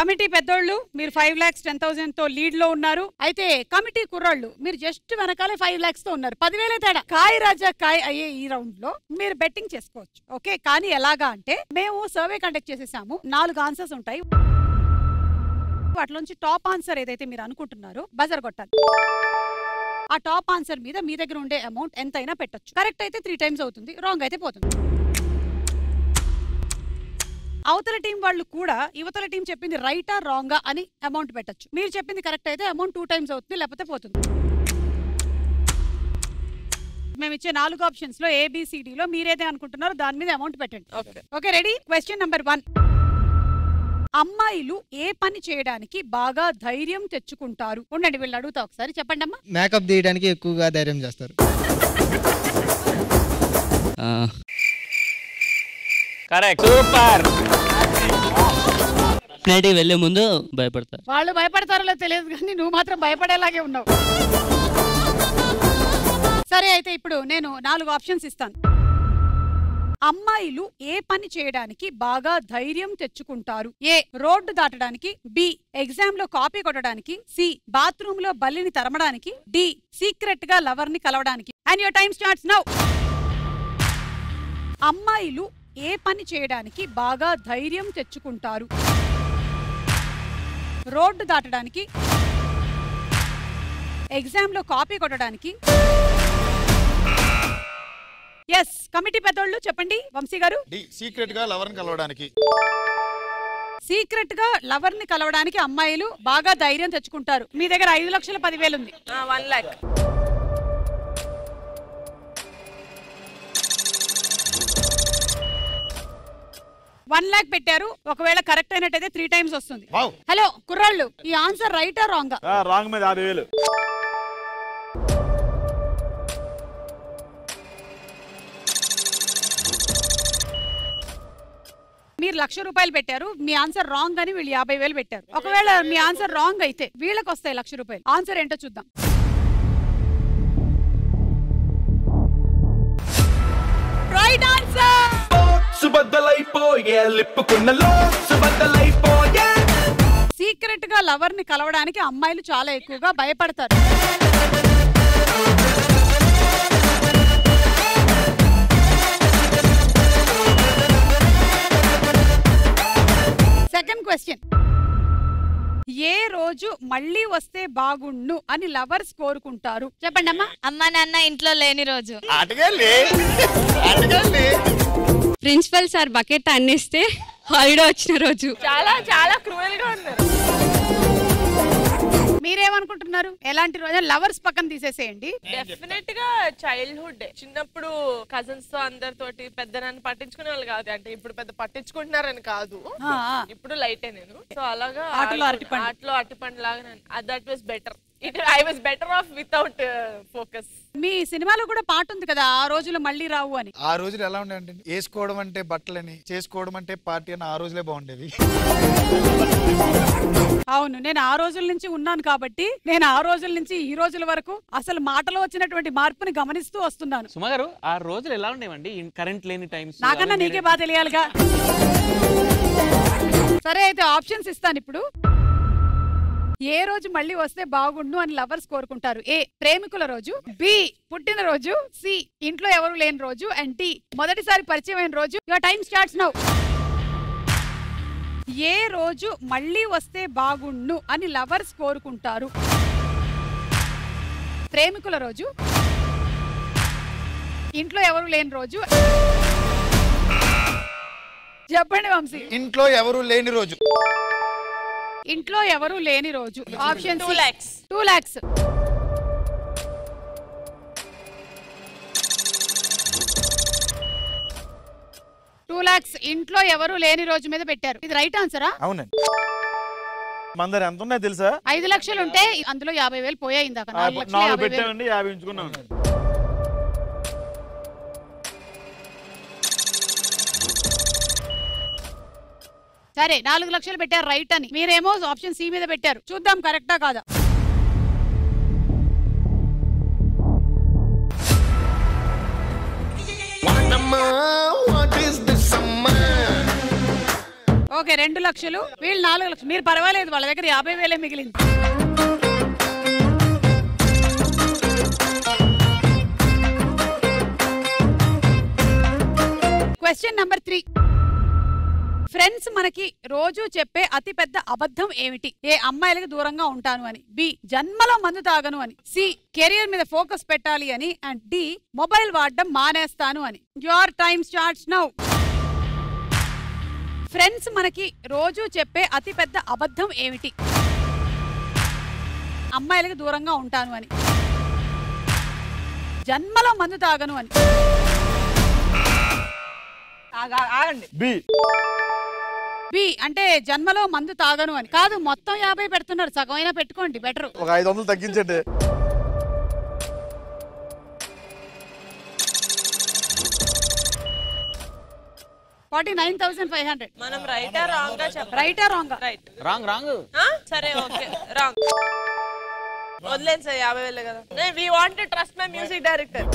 Committee పెద్దోళ్ళు మీరు 5,10,000 తో లీడ్ లో ఉన్నారు. అయితే కమిటీ కుర్రాళ్ళు మీరు జస్ట్ వెనకాలే 5 lakhs తో ఉన్నారు. 10,000 తేడా. కాయ్ రాజా కాయ్ అయ్యే ఈ రౌండ్ లో మీరు బెట్టింగ్ చేసుకోవచ్చు. ఓకే, కానీ ఎలాగా అంటే మేము సర్వే కండక్ట్ చేసేసాము. 4 ఆన్సర్స్ ఉంటాయి. వాటిలోంచి టాప్ ఆన్సర్ ఏదైతే మీరు అనుకుంటున్నారో బజర్ కొట్టాలి. ఆ టాప్ ఆన్సర్ మీద మీ దగ్గర ఉండే అమౌంట్ ఎంతైనా పెట్టొచ్చు. కరెక్ట్ అయితే 3 times అవుతుంది, రాంగ్ అయితే పోతుంది. అవతల టీం వాళ్ళు కూడా యువతల టీం చెప్పింది రైటా రాంగా అని అమౌంట్ పెట్టొచ్చు. మీరు చెప్పింది కరెక్ట్ అయితే అమౌంట్ 2 times అవుతుంది, లేకపోతే పోతుంది. మేము ఇచ్చే 4 ఆప్షన్స్ లో ABCD లో మీరేదే అనుకుంటున్నారో దాని మీద అమౌంట్ పెట్టండి. Okay, ready? Question number 1. అమ్మాయిలు ఏ పని చేయడానికి బాగా ధైర్యం తెచ్చుకుంటారు? ఉండండి, వీళ్ళు అడుగుతా ఒకసారి చెప్పండి అమ్మా. మేకప్ తీయడానికి ఎక్కువగా ధైర్యం చేస్తారు. Correct, super. నైట్కి వెళ్లే ముందు భయపడతారు. వాళ్ళు భయపడతారో తెలియదు కానీ నువ్వు మాత్రం భయపడేలాగే ఉన్నావు. సరే, అయితే ఇప్పుడు నేను 4 ఆప్షన్స్ ఇస్తాను. అమ్మాయిలు ఏ పని చేయడానికి బాగా ధైర్యం తెచ్చుకుంటారు? ఏ, రోడ్డు దాటడానికి. బి, ఎగ్జామ్ లో కాపీ కొట్టడానికి. సి, బాత్రూమ్ లో బల్లిని తరమడానికి. డి, సీక్రెట్ గా లవర్ ని కలవడానికి. And your time starts now. అమ్మాయిలు ఏ పని చేయడానికి బాగా ధైర్యం తెచ్చుకుంటారు? రోడ్డు దాటడానికి, ఎగ్జామ్ లో కాపీ కొట్టడానికి. ఎస్, కమిటీ పెద్దోళ్ళు చెప్పండి. వంశీ గారు. సీక్రెట్ గా లవర్ ని కలవడానికి. సీక్రెట్ గా లవర్ ని కలవడానికి అమ్మాయిలు బాగా ధైర్యం తెచ్చుకుంటారు. మీ దగ్గర 5,10,000 ఉంది. 1 lakh. 1 lakh పెట్టారు. ఒకవేళ కరెక్ట్ అయినట్టయితే 3 times వస్తుంది. హలో కుర్రాళ్ళు, ఈ ఆన్సర్ రైటా రాంగా? రాంగ్ మీద 50,000. మీరు 1,00,000 రూపాయలు పెట్టారు. మీ ఆన్సర్ రాంగ్ అని వీళ్ళు 50,000 పెట్టారు. ఒకవేళ మీ ఆన్సర్ రాంగ్ అయితే వీళ్ళకి వస్తాయి 1,00,000 రూపాయలు. ఆన్సర్ ఏంటో చూద్దాం. Right answer. సీక్రెట్ గా లవర్ ని కలవడానికి అమ్మాయిలు చాలా ఎక్కువగా భయపడతారు. Second question. ఏ రోజు మళ్ళీ వస్తే బాగుండు అని లవర్స్ కోరుకుంటారు? చెప్పండి అమ్మా. అమ్మా నాన్న ఇంట్లో లేని రోజు. ప్రిన్సిపల్ సార్ బకెట్ అన్నిస్తే హాలిడే వచ్చిన రోజు. చాలా చాలా క్రూయల్ గా ఉన్నారు. మీరేమనుకుంటున్నారు? ఎలాంటి రోజు? లవర్స్ పక్కన తీసేసేయండి. డెఫినెట్ గా చైల్డ్హుడ్. చిన్నప్పుడు కజిన్స్ తో అందరితోటి పెద్దనాన్ని పట్టించుకునే వాళ్ళు కాదు. అంటే ఇప్పుడు పెద్ద పట్టించుకుంటున్నారని కాదు, ఇప్పుడు లైటే నేను. సో అలాగా ఆటలో అరటిపండు లాగా that was better. I was better off without focus. మీ సినిమాలో కూడా పాట ఉంది కదా, ఆ రోజులు మళ్ళీ రావు అని. ఆ రోజులు ఎలా ఉండేవంటే వేసుకోవడం అంటే బట్టలని, చేసుకోవడం అంటే పార్టీ అని ఆ రోజులే బాగుండేవి. అవును, నేను ఆ రోజుల నుంచి ఉన్నాను కాబట్టి నేను ఆ రోజుల నుంచి ఈ రోజుల వరకు అసలు మాటలో వచ్చినటువంటి మార్పుని గమనిస్తూ వస్తున్నాను. సుమ గారు, ఆ రోజులు ఎలా ఉండేవండి? కరెంట్ లేని టైమ్స్. నాకన్నా నీకే బాగా తెలియాలిగా. సరే, అయితే ఆప్షన్స్ ఇస్తాను ఇప్పుడు. ఏ రోజు మళ్ళీ వస్తే బాగుండు అని లవర్స్ కోరుకుంటారు? ఏ, ప్రేమికుల రోజు. బి, పుట్టిన రోజు. సి, ఇంట్లో ఎవరు లేని రోజు. అండ్ డి, మొదటిసారి పరిచయం అయిన రోజు. Your time starts now. ఏ రోజు మళ్ళీ వస్తే బాగుండు అని లవర్స్ కోరుకుంటారు? ప్రేమికుల రోజు, ఇంట్లో ఎవరు లేని రోజు. చెప్పండి వంశీ. ఇంట్లో ఎవరు లేని రోజు. ఇంట్లో ఎవరు లేని రోజు. Option 2 lakhs. 2 lakhs. ఇంట్లో ఎవరు లేని రోజు మీద పెట్టారు. ఇది రైట్ ఆన్సరా? అవునండి. మన దగ్గర ఎంత ఉన్నాయి తెలుసా? 5 లక్షలు ఉంటే అందులో 50,000 పోయాయి. ఇందాక 4 పెట్టామండి, 50 ఉంచుకున్నాం. సరే, 4 లక్షలు పెట్టారు రైట్ అని. మీరేమో ఆప్షన్ సి మీద పెట్టారు. చూద్దాం కరెక్టా కాదా. ఓకే 2 లక్షలు, వీళ్ళు 4 లక్షలు. మీరు పర్వాలేదు, వాళ్ళ దగ్గర 50,000 మిగిలింది. Question number 3. ఫ్రెండ్స్ మనకి రోజు చెప్పే అతి పెద్ద అబద్ధం ఏమిటి? ఏ, అమ్మాయిలకు దూరంగా ఉంటాను అని. బి, జన్మలో మందు తాగను అని. సి, కెరియర్ మీద ఫోకస్ పెట్టాలి అని. అండ్ డి, మొబైల్ వాడడం మానేస్తాను అని. Your time starts now. Friends మనకి రోజు చెప్పే అతి పెద్ద అబద్ధం ఏమిటి? అమ్మాయిలకు దూరంగా ఉంటాను అని, జన్మలో మందు తాగను అని. ఆగండి. బి అంటే జన్మలో మందు తాగను అని. కాదు, మొత్తం 50 పెడుతున్నారు, సగం అయినా పెట్టుకోండి, బెటర్. ఒక 500 తగ్గించండి. $49,500. మనం రైటా రాంగ్ గా చెప్పాలి. రైటా రాంగ్? రైట్. Wrong wrong. సరే ఓకే రాంగ్. వదిలేను సార్, 50,000 కదా. We want to trust my music director.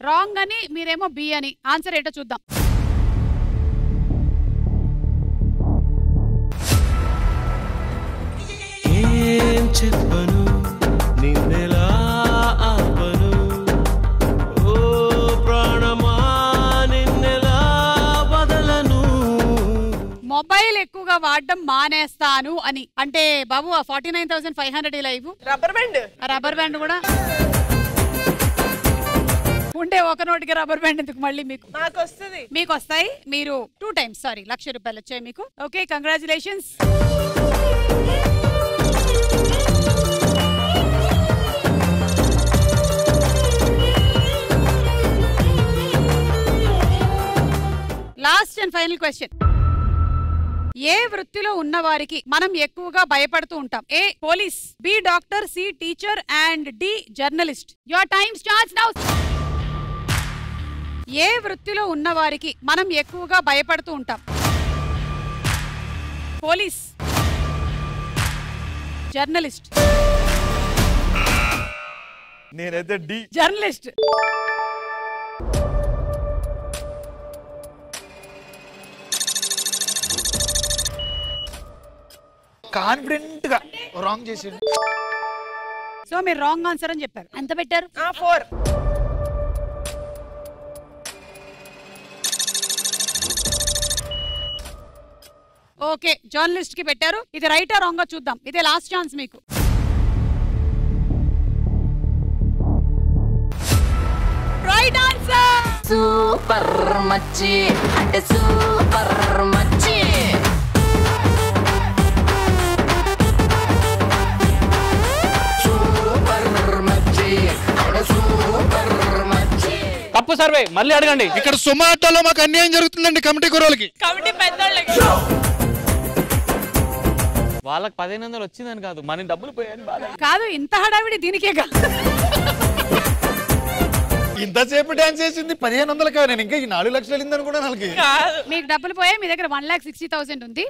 Wrong అని, మీరేమో బి అని. ఆన్సర్ ఏంటో చూద్దాం. ఏం చెప్పను నిన్నెలా ఆపను, ఓ ప్రాణమా నిన్నెలా వదలను. మొబైల్ ఎక్కువగా వాడడం మానేస్తాను అని. అంటే బాబు, ఆ 49,500 ఇలా ఇవ్వు. Rubber band. రబ్బర్ బ్యాండ్ కూడా ఉండే. ఒక నోటికి రబ్బర్ బ్యాండ్ ఎందుకు మళ్ళీ? నాకు వస్తుంది. మీకు వస్తాయి. మీరు 2 times, సారీ, ₹1,00,000 వచ్చాయి మీకు. Okay, congratulations. Last and final question. ఏ వృత్తిలో ఉన్న వారికి మనం ఎక్కువగా భయపడుతూ ఉంటాం? A, police, B, doctor, C, teacher and D, journalist. Your time starts now. ఏ వృత్తిలో ఉన్న వారికి మనం ఎక్కువగా భయపడుతూ ఉంటాం? Police, journalist. నేనైతే డి, జర్నలిస్ట్. కాన్ఫిడెంట్ గా రాంగ్ చేసిండు. సో మీరు రాంగ్ ఆన్సర్ అని చెప్పారు. ఎంత పెట్టారు? 4. ఓకే, జర్నలిస్ట్ కి పెట్టారు. ఇది రైటా రాంగ్ చూద్దాం. ఇదే లాస్ట్ ఛాన్స్ మీకు. Right answer. సూపర్ మచ్చి అంటే సూపర్ మచ్చి. సూపర్ మచ్చి అంటే సూపర్ మచ్చి. తప్పు సర్వే, మళ్ళీ అడగండి. ఇక్కడ సుమాటోలో మాకు అన్యాయం జరుగుతుందండి కమిటీ కుర్రోళ్ళకి. కమిటీ పెద్దోళ్ళకి. వాళ్ళకి 1500 వచ్చిందని కాదు, మన డబ్బులు పోయాయని బాధ. కాదు, ఇంత హడావిడి దీనికేగా. ఇంతసేపు డాన్స్ చేసింది 1500 కాదు. నేను ఇంకా ఈ 4 లక్షలు వెళ్ళిందని కూడా నాకు. మీకు డబ్బులు పోయాయి. మీ దగ్గర 1,60,000 ఉంది.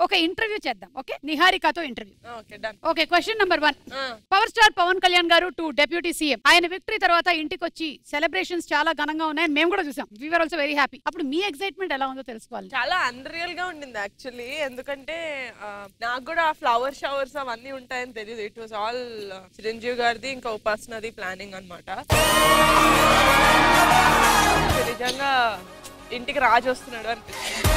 ఒక ఇంటర్వ్యూ చేద్దాం. ఓకే, నిహారికతో interview. Okay done. Okay, question number 1. Power star Pawan Kalyan garu to deputy CM. ఆయన విక్టరీ తర్వాత ఇంటికి వచ్చి సెలబ్రేషన్స్ చాలా ఘనంగా ఉన్నాయని మేము కూడా చూసాం. వి వర్ ఆల్సో వెరీ హ్యాపీ. అప్పుడు మీ ఎక్సైట్మెంట్ ఎలా ఉందో తెలుసుకోవాలి. చాలా అన్రియల్ గా ఉండింది యాక్చువల్లీ. ఎందుకంటే నాకు కూడా ఫ్లవర్ షవర్స్ అవన్నీ ఉంటాయని తెలియదు. ఇట్ వాస్ ఆల్ చిరంజీవి గారిది ఇంకా ఉపాసనది ప్లానింగ్ అన్నమాట. నిజంగా ఇంటికి రాజు వస్తున్నాడు అనిపిస్తుంది.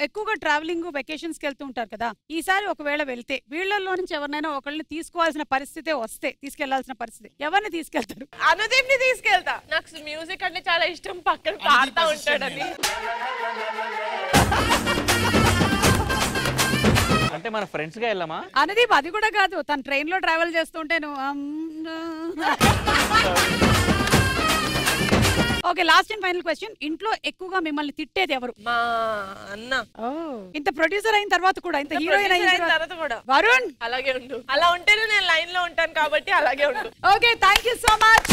ఎక్కువగా ట్రావెలింగ్ వెకేషన్స్ కి వెళ్తూ ఉంటారు కదా. ఈసారి ఒకవేళ వెళ్తే వీళ్ళల్లో నుంచి ఎవరినైనా ఒకళ్ళని తీసుకోవాల్సిన పరిస్థితి వస్తే, తీసుకెళ్లాల్సిన పరిస్థితి, ఎవరిని తీసుకెళ్తారు? అనుదీప్ ని తీసుకెళ్తా. నాకు మ్యూజిక్ అంటే చాలా ఇష్టం. పక్కన పాడుతూ ఉంటాడని. అంటే మన ఫ్రెండ్స్ గా వెళ్ళామా? అనుదీప్ అది కూడా కాదు, తన ట్రైన్ లో ట్రావెల్ చేస్తుంటే నువ్వు okay last and final question, ఇంట్లో ఎక్కువగా మిమ్మల్ని తిట్టేది ఎవరు? మా అన్న. ఇంత ప్రొడ్యూసర్ అయిన తర్వాత కూడా, ఇంత హీరోయిన్ అయిన తర్వాత కూడా వరుణ్ అలాగే ఉండు. అలా ఉంటేనే నేను లైన్ లో ఉంటాను కాబట్టి అలాగే ఉండు. Okay thank you so much.